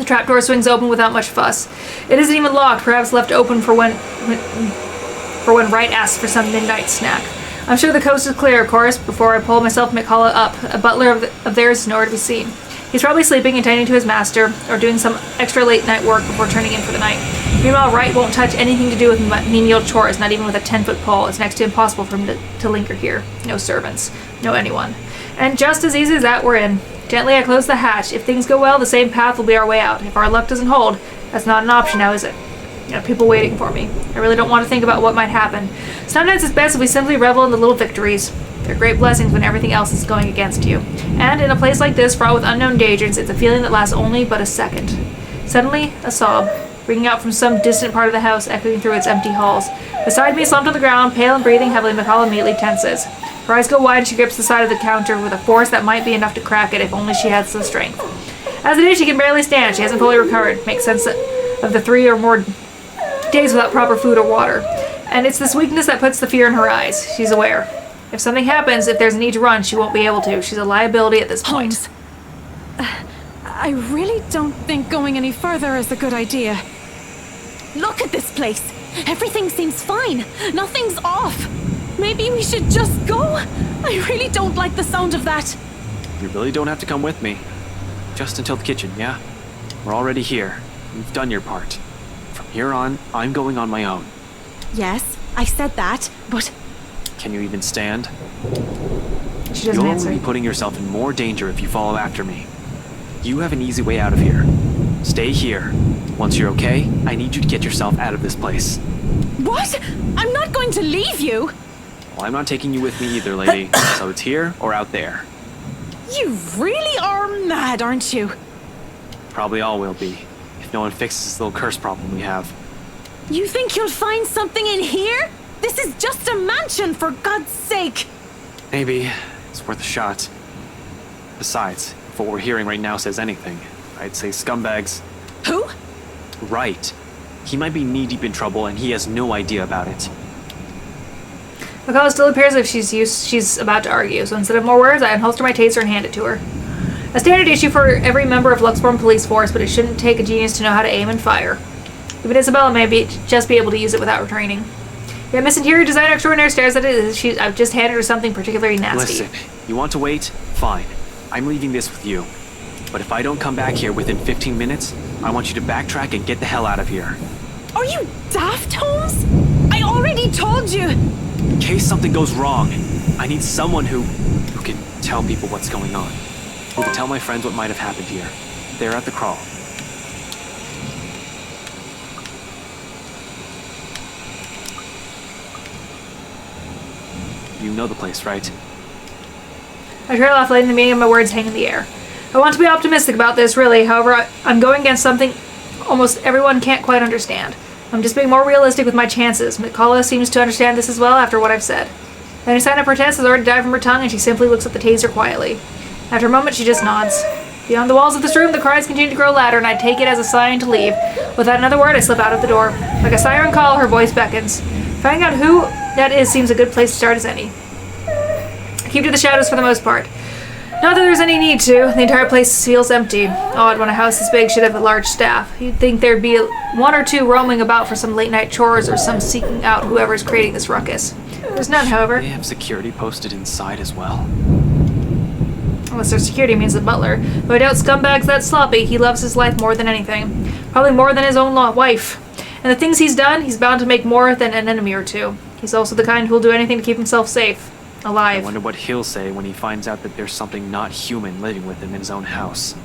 The trapdoor swings open without much fuss. It isn't even locked, perhaps left open for when Wright asks for some midnight snack. I'm sure the coast is clear, of course, before I pull myself and McCullough up. A butler of theirs is nowhere to be seen. He's probably sleeping and tending to his master, or doing some extra late-night work before turning in for the night. Meanwhile, Wright won't touch anything to do with menial chores, not even with a 10-foot pole. It's next to impossible for him to linger here. No servants. No anyone. And just as easy as that, we're in. Gently, I close the hatch. If things go well, the same path will be our way out. If our luck doesn't hold, that's not an option now, is it? People waiting for me. I really don't want to think about what might happen. Sometimes it's best if we simply revel in the little victories. They're great blessings when everything else is going against you. And in a place like this, fraught with unknown dangers, it's a feeling that lasts only but a second. Suddenly, a sob, ringing out from some distant part of the house, echoing through its empty halls. Beside me, slumped on the ground, pale and breathing heavily, McCullough immediately tenses. Her eyes go wide and she grips the side of the counter with a force that might be enough to crack it if only she has the strength. As it is, she can barely stand. She hasn't fully recovered. Makes sense of the 3 or more days without proper food or water. And it's this weakness that puts the fear in her eyes. She's aware. If something happens, if there's a need to run, she won't be able to. She's a liability at this point. Holmes, I really don't think going any further is a good idea. Look at this place. Everything seems fine. Nothing's off. Maybe we should just go? I really don't like the sound of that. You really don't have to come with me. Just until the kitchen, yeah? We're already here. You've done your part. From here on, I'm going on my own. Yes, I said that, but... Can you even stand? She doesn't You'll answer. only be putting yourself in more danger if you follow after me. You have an easy way out of here. Stay here. Once you're okay, I need you to get yourself out of this place. What? I'm not going to leave you! Well, I'm not taking you with me either, lady. So it's here or out there. You really are mad, aren't you? Probably all will be, if no one fixes this little curse problem we have. You think you'll find something in here? This is just a mansion, for God's sake! Maybe. It's worth a shot. Besides, if what we're hearing right now says anything, I'd say scumbags. Who? Right. He might be knee-deep in trouble and he has no idea about it. McCullough still appears as if she's about to argue, so instead of more words, I unholster my taser and hand it to her. A standard issue for every member of Luxborn police force, but it shouldn't take a genius to know how to aim and fire. Even Isabella may just be able to use it without retraining. Yet Miss Interior Designer Extraordinaire stares at it as I've just handed her something particularly nasty. Listen, you want to wait? Fine. I'm leaving this with you. But if I don't come back here within 15 minutes, I want you to backtrack and get the hell out of here. Are you daft, Holmes? I already told you! In case something goes wrong, I need someone who can tell people what's going on. Who can tell my friends what might have happened here. They're at the crawl. You know the place, right? I trail off, letting the meaning of my words hang in the air. I want to be optimistic about this, really. However, I'm going against something almost everyone can't quite understand. I'm just being more realistic with my chances. McCullough seems to understand this as well after what I've said. Any sign of protest has already died from her tongue, and she simply looks at the taser quietly. After a moment, she just nods. Beyond the walls of this room, the cries continue to grow louder, and I take it as a sign to leave. Without another word, I slip out of the door. Like a siren call, her voice beckons. Finding out who that is seems a good place to start as any. I keep to the shadows for the most part. Not that there's any need to. The entire place feels empty. Odd when a house this big should have a large staff. You'd think there'd be one or two roaming about for some late-night chores or some seeking out whoever's creating this ruckus. There's none, however. They have security posted inside as well. Unless their security means the butler. Though I doubt Scumbag's that sloppy. He loves his life more than anything. Probably more than his own wife. And the things he's done, he's bound to make more than an enemy or two. He's also the kind who'll do anything to keep himself safe. Alive. I wonder what he'll say when he finds out that there's something not human living with him in his own house.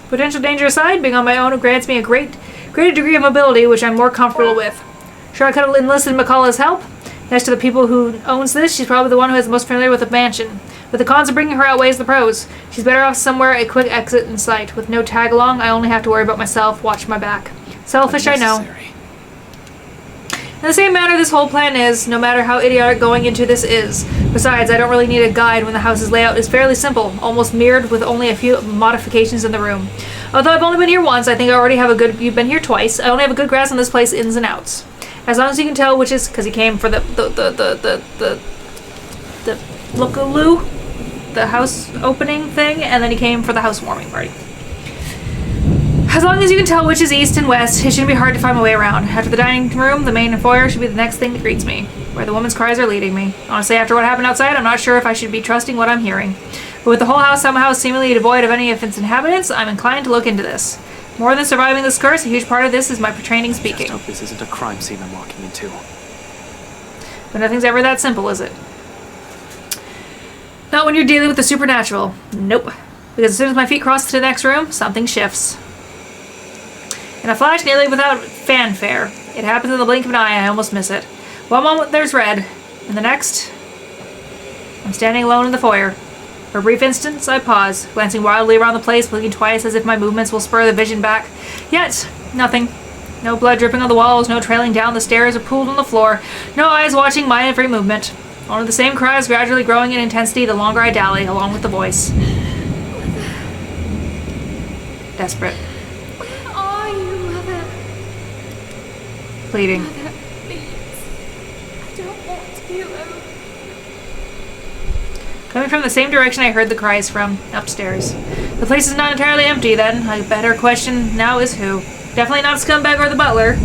Potential danger aside, being on my own grants me a greater degree of mobility, which I'm more comfortable with. Sure, I could have enlisted McCullough's help. Next to the people who owns this, she's probably the one who is most familiar with the mansion. But the cons of bringing her outweighs the pros. She's better off somewhere a quick exit in sight. With no tag along, I only have to worry about myself, watch my back. Selfish, I know. In the same manner this whole plan is, no matter how idiotic going into this is. Besides, I don't really need a guide when the house's layout is fairly simple, almost mirrored with only a few modifications in the room. Although I've only been here once, I think I already have a good... You've been here twice. I only have a good grasp on this place ins and outs. As long as you can tell which is... Because he came for the lookaloo, the house opening thing, and then he came for the housewarming party. As long as you can tell which is east and west, it shouldn't be hard to find my way around. After the dining room, the main foyer should be the next thing that greets me, where the woman's cries are leading me. Honestly, after what happened outside, I'm not sure if I should be trusting what I'm hearing. But with the whole house somehow seemingly devoid of any of its inhabitants, I'm inclined to look into this. More than surviving this curse, a huge part of this is my training speaking. Just hope this isn't a crime scene I'm walking into. But nothing's ever that simple, is it? Not when you're dealing with the supernatural. Nope. Because as soon as my feet cross to the next room, something shifts. In a flash, nearly without fanfare. It happens in the blink of an eye, I almost miss it. One moment there's red, and the next, I'm standing alone in the foyer. For a brief instant, I pause, glancing wildly around the place, blinking twice as if my movements will spur the vision back. Yet, nothing. No blood dripping on the walls, no trailing down the stairs or pooled on the floor, no eyes watching my every movement. Only the same cries gradually growing in intensity the longer I dally, along with the voice. Desperate. Where are you, Mother? Pleading. Mother, please. I don't want to be alone. Coming from the same direction I heard the cries from, upstairs. The place is not entirely empty, then. A better question now is who. Definitely not Scumbag or the butler.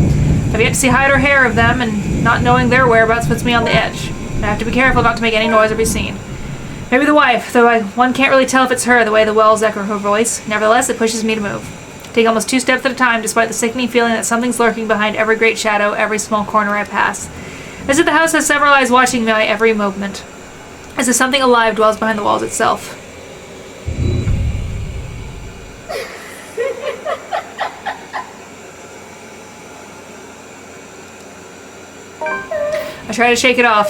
I've yet to see hide or hair of them, and not knowing their whereabouts puts me on the edge. I have to be careful not to make any noise or be seen. Maybe the wife, though one can't really tell if it's her the way the wells echo her voice. Nevertheless, it pushes me to move. Take almost 2 steps at a time, despite the sickening feeling that something's lurking behind every great shadow, every small corner I pass. As if the house has several eyes watching my every movement. As if something alive dwells behind the walls itself. I try to shake it off.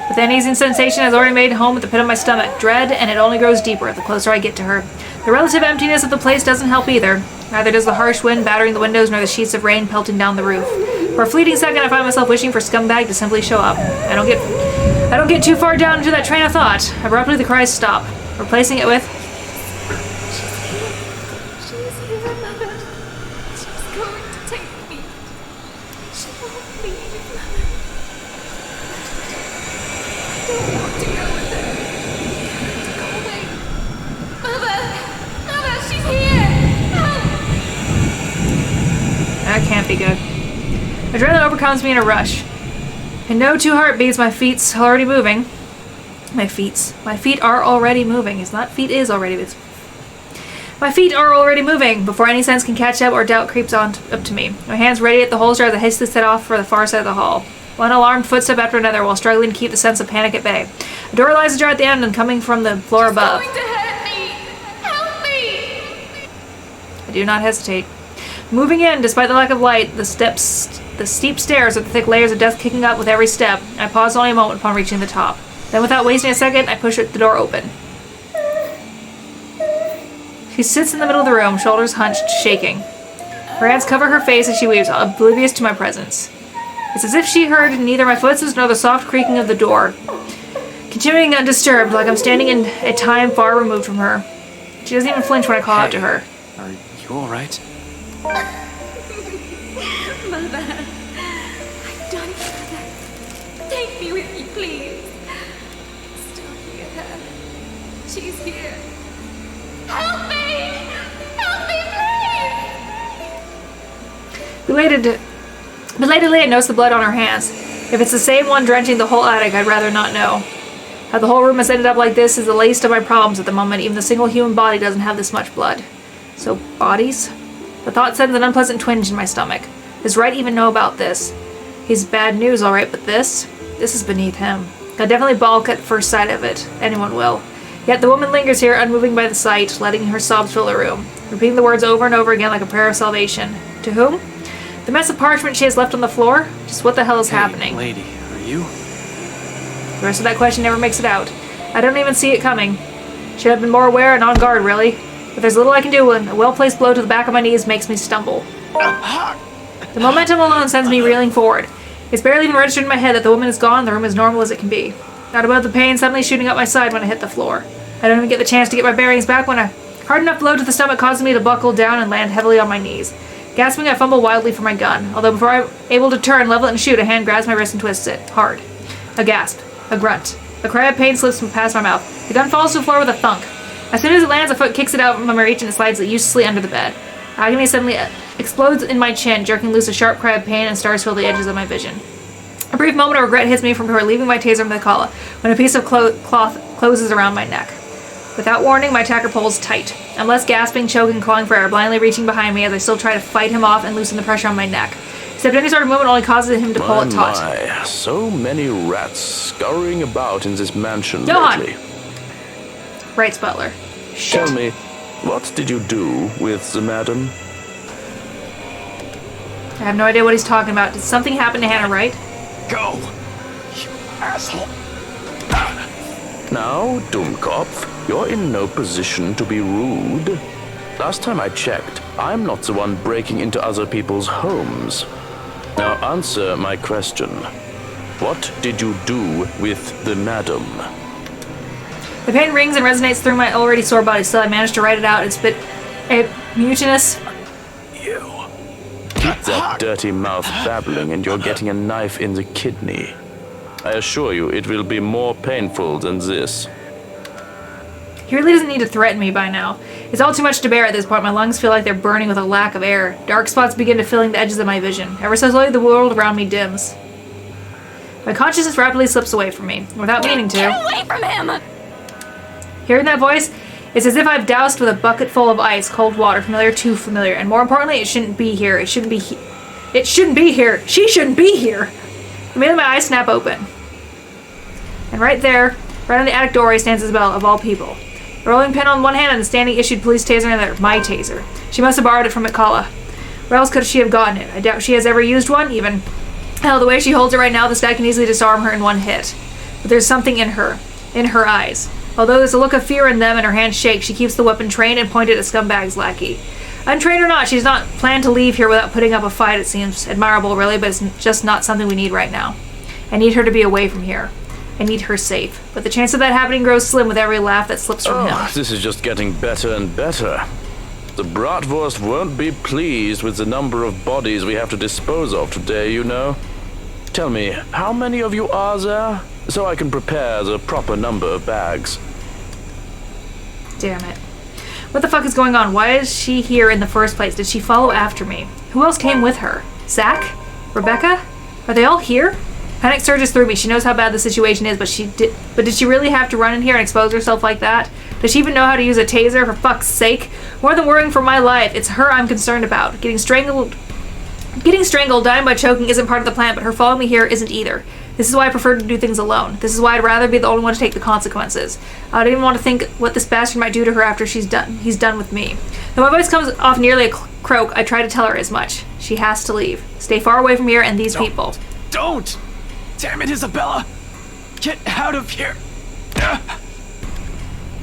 But the uneasy sensation has already made home at the pit of my stomach. Dread, and it only grows deeper the closer I get to her. The relative emptiness of the place doesn't help either. Neither does the harsh wind battering the windows nor the sheets of rain pelting down the roof. For a fleeting second, I find myself wishing for Scumbag to simply show up. I don't get too far down into that train of thought. Abruptly, the cries stop, replacing it with, She's here, Mother. She's going to take me. She won't leave, Mother. I don't want to go with her. Go away. Mother! Mother, she's here! Help! that can't be good. Adrenaline overcomes me in a rush. In no 2 heartbeats, my feet's already moving. My feet are already moving. It's not feet is already. It's my feet are already moving before any sense can catch up or doubt creeps up to me. My hands ready at the holster as I hastily set off for the far side of the hall. One alarmed footstep after another while struggling to keep the sense of panic at bay. A door lies ajar at the end and coming from the floor above. Going to hurt me! Help me! I do not hesitate. Moving in, despite the lack of light, the steep stairs with the thick layers of dust kicking up with every step, I pause only a moment upon reaching the top. Then without wasting a second, I push the door open. She sits in the middle of the room, shoulders hunched, shaking. Her hands cover her face as she weeps, oblivious to my presence. It's as if she heard neither my footsteps nor the soft creaking of the door. Continuing undisturbed, like I'm standing in a time far removed from her. She doesn't even flinch when I call out to her. Are you alright? Mother, I've done it, Mother. Take me with you, please. Still hear her. She's here. Help me! Help me, please! Belatedly, I notice the blood on her hands. If it's the same one drenching the whole attic, I'd rather not know. How the whole room has ended up like this is the least of my problems at the moment. Even the single human body doesn't have this much blood. So, bodies? The thought sends an unpleasant twinge in my stomach. Does Wright even know about this? He's bad news, alright, but this is beneath him. I'd definitely balk at first sight of it. Anyone will. Yet the woman lingers here, unmoving by the sight, letting her sobs fill the room, repeating the words over and over again like a prayer of salvation. To whom? The mess of parchment she has left on the floor? Just what the hell is happening? Lady, are you? The rest of that question never makes it out. I don't even see it coming. Should have been more aware and on guard, really. But there's little I can do when a well-placed blow to the back of my knees makes me stumble. The momentum alone sends me reeling forward. It's barely even registered in my head that the woman is gone and the room as normal as it can be. Not above the pain suddenly shooting up my side when I hit the floor. I don't even get the chance to get my bearings back when a hard enough blow to the stomach causes me to buckle down and land heavily on my knees. Gasping, I fumble wildly for my gun, although before I'm able to turn, level it, and shoot, a hand grabs my wrist and twists it. Hard. A gasp. A grunt. A cry of pain slips past my mouth. The gun falls to the floor with a thunk. As soon as it lands, a foot kicks it out from my reach and it slides uselessly under the bed. Agony suddenly explodes in my chin, jerking loose a sharp cry of pain, and stars fill the edges of my vision. A brief moment of regret hits me from her leaving my taser Mikala when a piece of cloth closes around my neck. Without warning, my attacker pulls tight. I'm left gasping, choking, clawing for air, blindly reaching behind me as I still try to fight him off and loosen the pressure on my neck. Except any sort of movement only causes him to pull it taut. My, so many rats scurrying about in this mansion Johan! lately. Writes Butler. Tell me, what did you do with the madam? I have no idea what he's talking about. Did something happen to Hannah Wright? Go! You asshole! Now, Dummkopf, you're in no position to be rude. Last time I checked, I'm not the one breaking into other people's homes. Now answer my question. What did you do with the madam? The pain rings and resonates through my already sore body. Still, I managed to write it out. It's a mutinous. You. Keep that dirty mouth babbling and you're getting a knife in the kidney. I assure you, it will be more painful than this. He really doesn't need to threaten me by now. It's all too much to bear at this point. My lungs feel like they're burning with a lack of air. Dark spots begin to filling the edges of my vision. Ever so slowly, the world around me dims. My consciousness rapidly slips away from me, without meaning to. Get away from him! Hearing that voice, it's as if I've doused with a bucket full of ice, cold water, familiar, too familiar. And more importantly, it shouldn't be here. It shouldn't be It shouldn't be here. She shouldn't be here. Immediately, my eyes snap open. And right there, right on the attic doorway, stands Isabel, of all people. A rolling pin on one hand and a standing issued police taser in the other. My taser. She must have borrowed it from Mikala. Where else could she have gotten it? I doubt she has ever used one, even. Hell, the way she holds it right now, this guy can easily disarm her in one hit. But there's something in her eyes. Although there's a look of fear in them and her hands shake, she keeps the weapon trained and pointed at Scumbag's lackey. Untrained or not, she's not planned to leave here without putting up a fight, it seems. Admirable, really, but it's just not something we need right now. I need her to be away from here. I need her safe. But the chance of that happening grows slim with every laugh that slips from him. This is just getting better and better. The Bratwurst won't be pleased with the number of bodies we have to dispose of today, you know. Tell me, how many of you are there? So I can prepare the proper number of bags. Damn it. What the fuck is going on? Why is she here in the first place? Did she follow after me? Who else came with her? Zach? Rebecca? Are they all here? Panic surges through me. She knows how bad the situation is, but did she really have to run in here and expose herself like that? Does she even know how to use a taser? For fuck's sake. More than worrying for my life, it's her I'm concerned about. Getting strangled, dying by choking isn't part of the plan, but her following me here isn't either. This is why I prefer to do things alone. This is why I'd rather be the only one to take the consequences. I don't even want to think what this bastard might do to her after he's done with me. Though my voice comes off nearly a croak, I try to tell her as much. She has to leave. Stay far away from here and these people. Don't! Damn it, Isabella! Get out of here!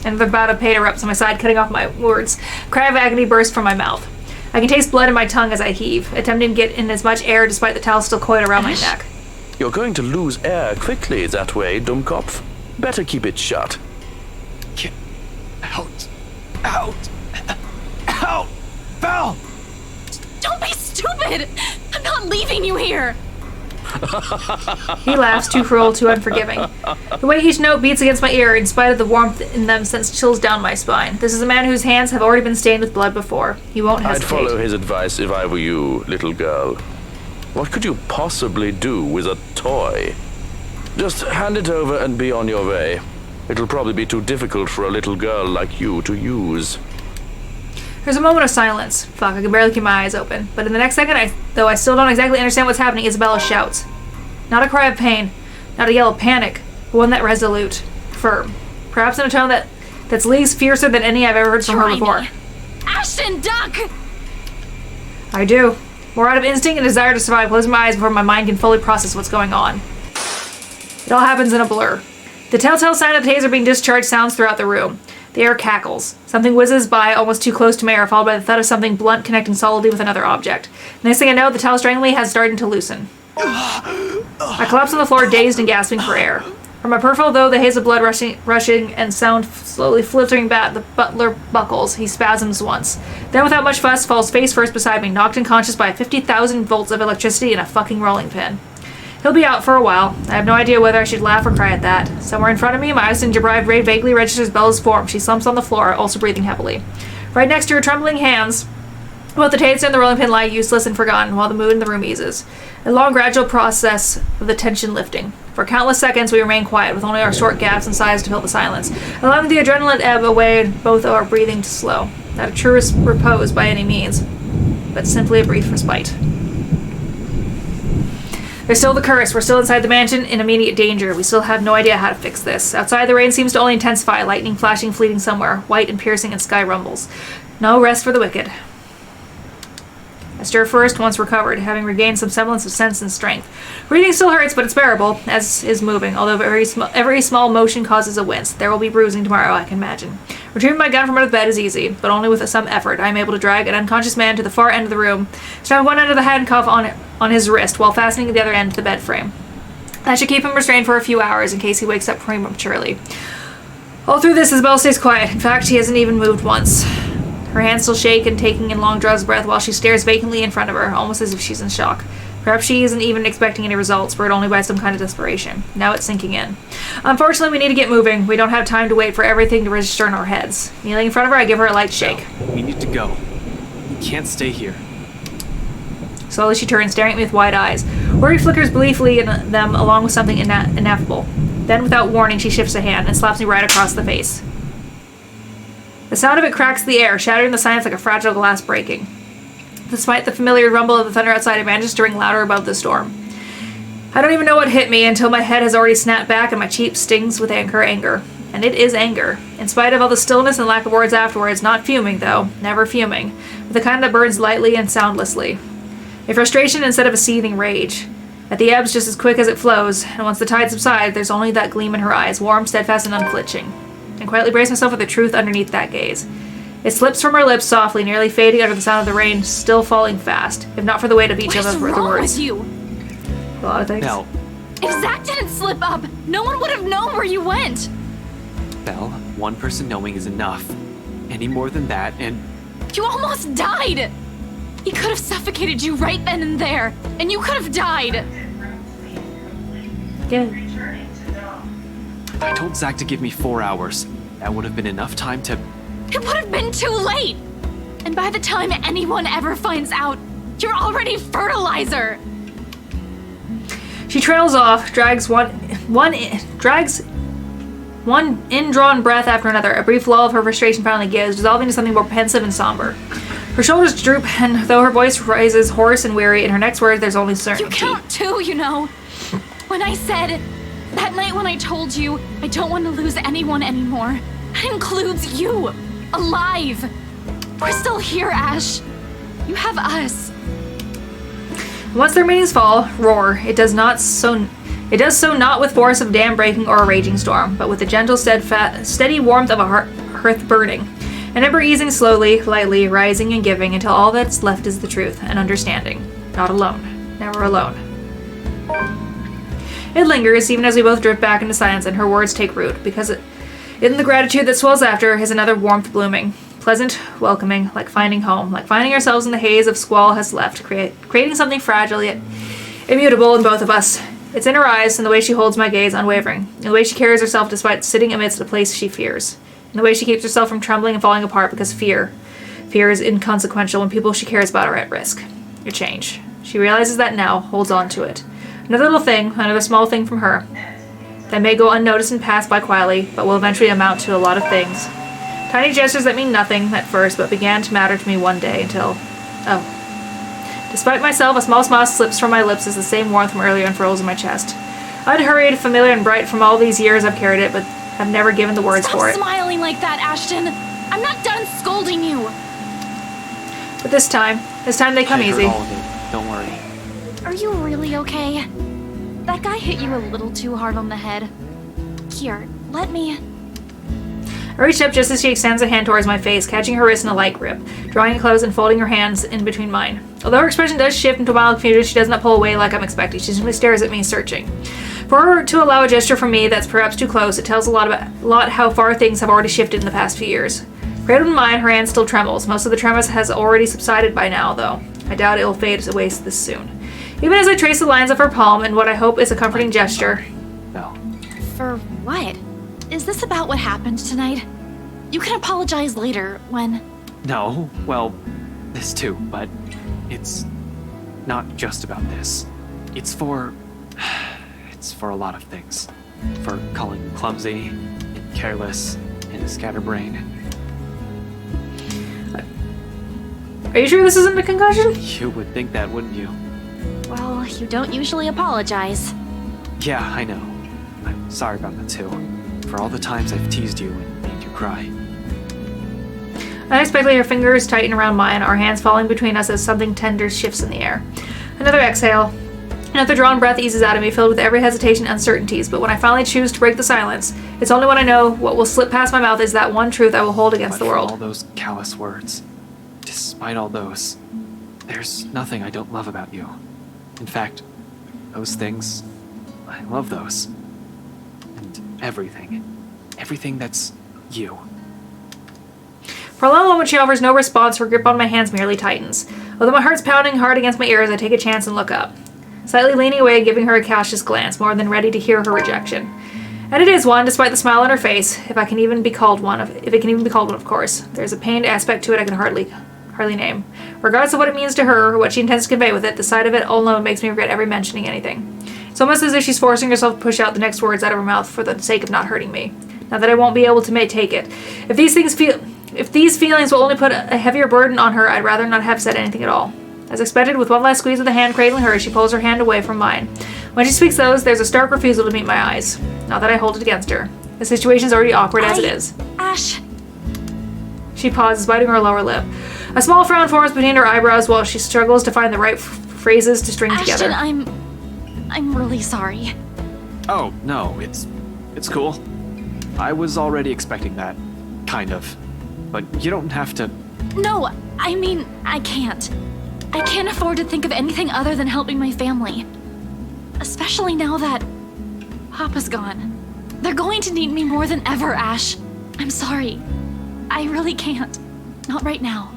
Another bout of pain erupts on my side, cutting off my words. A cry of agony bursts from my mouth. I can taste blood in my tongue as I heave, attempting to get in as much air despite the towel still coiled around my neck. You're going to lose air quickly that way, Dummkopf. Better keep it shut. Get out! Out! Out! Val! Don't be stupid! I'm not leaving you here! He laughs, too cruel, too unforgiving. The way each note beats against my ear, in spite of the warmth in them, sends chills down my spine. This is a man whose hands have already been stained with blood before. He won't hesitate. I'd follow his advice if I were you, little girl. What could you possibly do with a toy? Just hand it over and be on your way. It'll probably be too difficult for a little girl like you to use. There's a moment of silence. Fuck, I can barely keep my eyes open. But in the next second, though I still don't exactly understand what's happening, Isabella shouts. Not a cry of pain, not a yell of panic, but one that resolute, firm. Perhaps in a tone that's leagues fiercer than any I've ever heard from her before. Ashton, duck! I do. More out of instinct and desire to survive, closing my eyes before my mind can fully process what's going on. It all happens in a blur. The telltale sign of the taser being discharged sounds throughout the room. The air cackles. Something whizzes by almost too close to my ear, followed by the thud of something blunt connecting solidly with another object. Next thing I know, the towel strangling has started to loosen. I collapse on the floor, dazed and gasping for air. From my peripheral, though, the haze of blood rushing and sound slowly filtering back, the butler buckles. He spasms once. Then, without much fuss, falls face first beside me, knocked unconscious by 50,000 volts of electricity and a fucking rolling pin. He'll be out for a while. I have no idea whether I should laugh or cry at that. Somewhere in front of me, my eyes vaguely registers Bella's form. She slumps on the floor, also breathing heavily. Right next to her trembling hands, both the taser and the rolling pin lie useless and forgotten while the mood in the room eases. A long, gradual process of the tension lifting. For countless seconds, we remain quiet, with only our short gaps and sighs to fill the silence, allowing the adrenaline ebb away and both our breathing to slow. Not a true repose by any means, but simply a brief respite. There's still the curse. We're still inside the mansion, in immediate danger. We still have no idea how to fix this. Outside, the rain seems to only intensify, lightning flashing, fleeting somewhere, white and piercing, and sky rumbles. No rest for the wicked. I stir first, once recovered, having regained some semblance of sense and strength. Breathing still hurts, but it's bearable, as is moving, although every small motion causes a wince. There will be bruising tomorrow, I can imagine. Retrieving my gun from under the bed is easy, but only with some effort. I am able to drag an unconscious man to the far end of the room, strap one end of the handcuff on his wrist, while fastening the other end to the bed frame. That should keep him restrained for a few hours, in case he wakes up prematurely. All through this, Isabel stays quiet. In fact, she hasn't even moved once. Her hands still shake and taking in long draws of breath while she stares vacantly in front of her, almost as if she's in shock. Perhaps she isn't even expecting any results, spurred only by some kind of desperation. Now it's sinking in. Unfortunately, we need to get moving. We don't have time to wait for everything to register in our heads. Kneeling in front of her, I give her a light shake. We need to go. We can't stay here. Slowly she turns, staring at me with wide eyes. Worry flickers gleefully in them along with something ineffable. Then, without warning, she shifts a hand and slaps me right across the face. The sound of it cracks the air, shattering the silence like a fragile glass breaking. Despite the familiar rumble of the thunder outside, it manages to ring louder above the storm. I don't even know what hit me until my head has already snapped back and my cheek stings with anger. And it is anger. In spite of all the stillness and lack of words afterwards, not fuming though, never fuming, but the kind that burns lightly and soundlessly. A frustration instead of a seething rage. At the ebbs just as quick as it flows, and once the tide subsides, there's only that gleam in her eyes, warm, steadfast, and unflinching. And quietly brace myself with the truth underneath that gaze. It slips from her lips softly, nearly fading under the sound of the rain still falling fast, if not for the weight of each of the words. What's wrong with you? A lot of things. Belle. If Zach didn't slip up, no one would have known where you went. Belle, one person knowing is enough. Any more than that, and You almost died. He could have suffocated you right then and there, and you could have died. Yeah. I told Zach to give me 4 hours. That would have been enough time to... It would have been too late. And by the time anyone ever finds out, you're already fertilizer. She trails off, drags one indrawn breath after another. A brief lull of her frustration finally gives, dissolving to something more pensive and somber. Her shoulders droop, and though her voice rises hoarse and weary, in her next words there's only certainty. You count too, you know. When I said, that night when I told you I don't want to lose anyone anymore, that includes you, alive. We're still here, Ash. You have us. Once their meanings fall, roar. It does so not with force of dam breaking or a raging storm, but with the gentle, steady warmth of a hearth burning. An ember easing slowly, lightly, rising and giving until all that's left is the truth and understanding. Not alone. Never alone. It lingers, even as we both drift back into silence and her words take root, because in the gratitude that swells after is another warmth blooming. Pleasant, welcoming, like finding home, like finding ourselves in the haze of squall has left, creating something fragile yet immutable in both of us. It's in her eyes, and the way she holds my gaze unwavering, in the way she carries herself despite sitting amidst a place she fears, in the way she keeps herself from trembling and falling apart because fear is inconsequential when people she cares about are at risk. A change. She realizes that now, holds on to it. Another little thing, another small thing from her, that may go unnoticed and pass by quietly, but will eventually amount to a lot of things. Tiny gestures that mean nothing at first, but began to matter to me one day until... Oh. Despite myself, a small smile slips from my lips as the same warmth from earlier unfurls in my chest. I'd hurried, familiar and bright from all these years I've carried it, but have never given the words for it. Stop smiling like that, Ashton. I'm not done scolding you. But this time they come I heard easy. all of it. Don't worry. Are you really okay? That guy hit you a little too hard on the head. Here, let me... I reached up just as she extends a hand towards my face, catching her wrist in a light grip, drawing it close and folding her hands in between mine. Although her expression does shift into mild confusion, she does not pull away like I'm expecting. She simply stares at me, searching. For her to allow a gesture from me that's perhaps too close, it tells a lot how far things have already shifted in the past few years. Cradled in mine, her hand still trembles. Most of the tremors has already subsided by now, though. I doubt it will fade away this soon. even as I trace the lines of her palm in what I hope is a comforting gesture. Belle. For what? Is this about what happened tonight? You can apologize later when... No, well, this too, but it's not just about this. It's for a lot of things. For calling you clumsy, and careless, and a scatterbrain. Are you sure this isn't a concussion? You would think that, wouldn't you? Well, you don't usually apologize. Yeah, I know. I'm sorry about that too. For all the times I've teased you and made you cry. Unexpectedly, her fingers tighten around mine, our hands falling between us as something tender shifts in the air. Another exhale. Another drawn breath eases out of me, filled with every hesitation and uncertainties, but when I finally choose to break the silence, it's only when I know what will slip past my mouth is that one truth I will hold against But the for world. all those callous words, despite all those, there's nothing I don't love about you. In fact, those things, I love those. And everything. Everything that's you. For a long moment, she offers no response. Her grip on my hands merely tightens. Although my heart's pounding hard against my ears, I take a chance and look up. Slightly leaning away and giving her a cautious glance, more than ready to hear her rejection. And it is one, despite the smile on her face, if it can even be called one, of course. There's a pained aspect to it I can hardly name. Regardless of what it means to her, or what she intends to convey with it, the sight of it alone makes me regret ever mentioning anything. It's almost as if she's forcing herself to push out the next words out of her mouth for the sake of not hurting me. Now that I won't be able to take it. If these feelings will only put a heavier burden on her, I'd rather not have said anything at all. As expected, with one last squeeze of the hand cradling hers, she pulls her hand away from mine. When she speaks those, there's a stark refusal to meet my eyes. Not that I hold it against her. The situation's already awkward as it is. Ash... She pauses, biting her lower lip. A small frown forms between her eyebrows while she struggles to find the right phrases to string together. Ashton, I'm really sorry. Oh, no, it's cool. I was already expecting that. Kind of. But you don't have to... No, I mean, I can't. I can't afford to think of anything other than helping my family. Especially now that Papa's gone. They're going to need me more than ever, Ash. I'm sorry. I really can't. Not right now.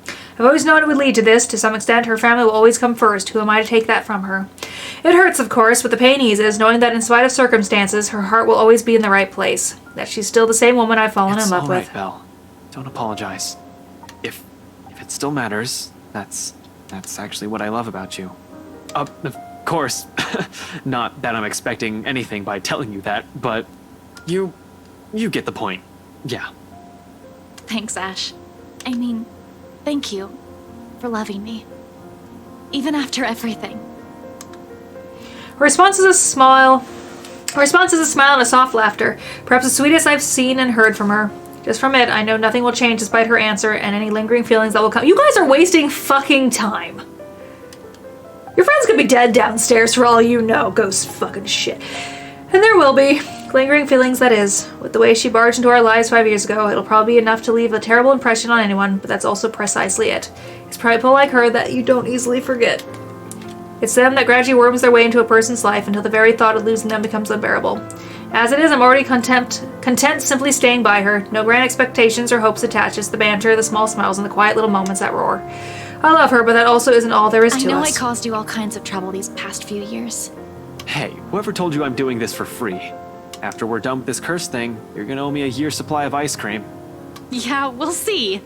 I've always known it would lead to this. To some extent, her family will always come first. Who am I to take that from her? It hurts, of course, but the pain eases, knowing that in spite of circumstances, her heart will always be in the right place. That she's still the same woman I've fallen in love with. It's all right, Belle. Don't apologize. If it still matters, that's actually what I love about you. Of course, not that I'm expecting anything by telling you that, but you get the point. Yeah. Thanks, Ash. I mean, thank you for loving me. Even after everything. Her response is a smile. Her response is a smile and a soft laughter, perhaps the sweetest I've seen and heard from her. Just from it, I know nothing will change despite her answer and any lingering feelings that will come. You guys are wasting fucking time. Your friends could be dead downstairs for all you know, ghost fucking shit. And there will be. Lingering feelings, that is. With the way she barged into our lives 5 years ago, it'll probably be enough to leave a terrible impression on anyone, but that's also precisely it. It's probably people like her that you don't easily forget. It's them that gradually worms their way into a person's life until the very thought of losing them becomes unbearable. As it is, I'm already content simply staying by her. No grand expectations or hopes attached. It's the banter, the small smiles, and the quiet little moments that roar. I love her, but that also isn't all there is to us. I know I caused you all kinds of trouble these past few years. Hey, whoever told you I'm doing this for free? After we're done with this curse thing, you're gonna owe me a year's supply of ice cream. Yeah, we'll see.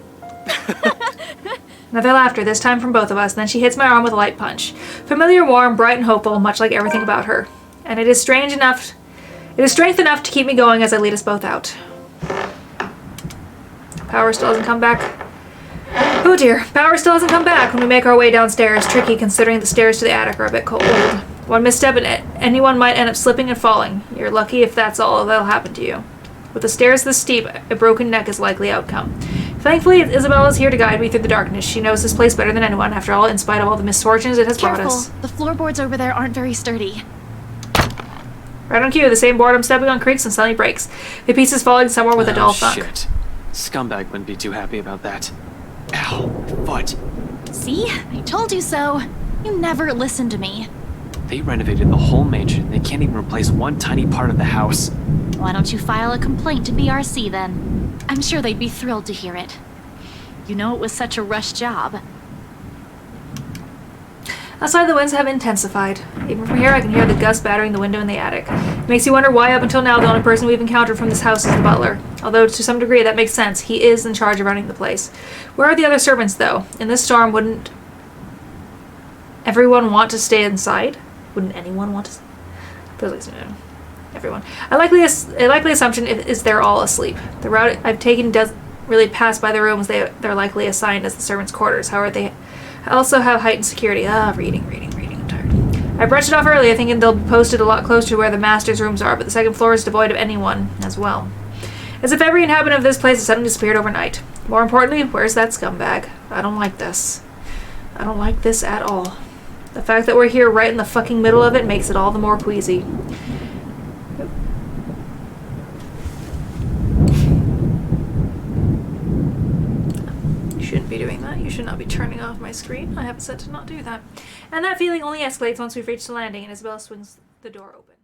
Another laughter, this time from both of us, then she hits my arm with a light punch. Familiar, warm, bright, and hopeful, much like everything about her. And it is strength enough to keep me going as I lead us both out. Power still hasn't come back. Oh dear, power still hasn't come back when we make our way downstairs. Tricky considering the stairs to the attic are a bit cold. One misstep and anyone might end up slipping and falling. You're lucky if that's all that'll happen to you. With the stairs this steep, a broken neck is likely outcome. Thankfully, Isabel is here to guide me through the darkness. She knows this place better than anyone, after all, in spite of all the misfortunes it has brought us. Careful, the floorboards over there aren't very sturdy. Right on cue, the same board I'm stepping on creaks and suddenly breaks. The pieces falling somewhere with a dull thunk. Shit. Scumbag wouldn't be too happy about that. Ow, foot. See? I told you so. You never listen to me. They renovated the whole mansion. They can't even replace one tiny part of the house. Why don't you file a complaint to BRC then? I'm sure they'd be thrilled to hear it. You know it was such a rush job. Outside, the winds have intensified. Even from here, I can hear the gusts battering the window in the attic. It makes you wonder why, up until now, the only person we've encountered from this house is the butler. Although, to some degree, that makes sense. He is in charge of running the place. Where are the other servants, though? In this storm, wouldn't everyone want to stay inside? Wouldn't anyone want to? Feels like everyone. A likely assumption is they're all asleep. The route I've taken doesn't really pass by the rooms they're likely assigned as the servants' quarters. However, they also have heightened security. Reading. I'm tired. I brushed it off earlier, thinking they'll be posted a lot closer to where the master's rooms are, but the second floor is devoid of anyone as well. As if every inhabitant of this place has suddenly disappeared overnight. More importantly, where's that scumbag? I don't like this. I don't like this at all. The fact that we're here right in the fucking middle of it makes it all the more queasy. You shouldn't be doing that. You should not be turning off my screen. I have it set to not do that. And that feeling only escalates once we've reached the landing and Isabella swings the door open.